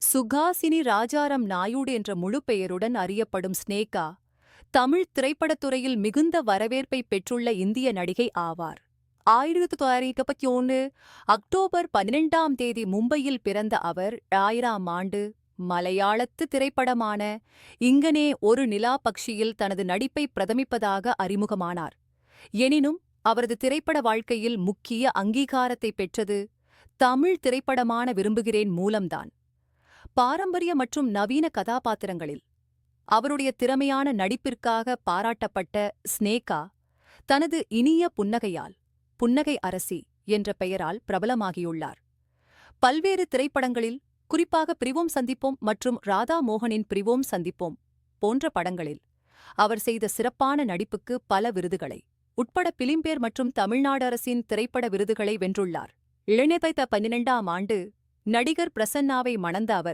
சுகாசினி ராஜாராம் நாயுடு என்ற முழு பெயருடன் அறியப்படும் ஸ்னேகா தமிழ் திரைப்படத்துறையில் மிகுந்த வரவேற்பை பெற்றுள்ள இந்திய நடிகை ஆவார். 1951 அக்டோபர் 12ஆம் தேதி மும்பையில் பிறந்த அவர் 2000ஆம் ஆண்டு மலையாளத்து திரைப்படமான இங்கனே ஒரு நிலா பக்ஷியில் தனது நடிப்பை பிரதமிப்பதாக அறிமுகமானார். எனினும் அவரது திரைப்பட வாழ்க்கையில் முக்கிய அங்கீகாரத்தை பெற்றது தமிழ் திரைப்படமான விரும்புகிறேன் மூலம்தான். பாரம்பரிய மற்றும் நவீன கதாபாத்திரங்களில் அவருடைய திறமையான நடிப்பிற்காக பாராட்டப்பட்ட ஸ்னேகா தனது இனிய புன்னகையால் புன்னகை அரசி என்ற பெயரால் பிரபலமாகியுள்ளார். பல்வேறு திரைப்படங்களில், குறிப்பாக பிரிவோம் சந்திப்போம் மற்றும் ராதா மோகனின் பிரிவோம் சந்திப்போம் போன்ற படங்களில் அவர் செய்த சிறப்பான நடிப்புக்கு பல விருதுகளை உட்பட பிலிம்பேர் மற்றும் தமிழ்நாடு அரசின் திரைப்பட விருதுகளை வென்றுள்ளார். 2012ஆம் ஆண்டு நடிகர் பிரசன்னாவை மணந்த அவர்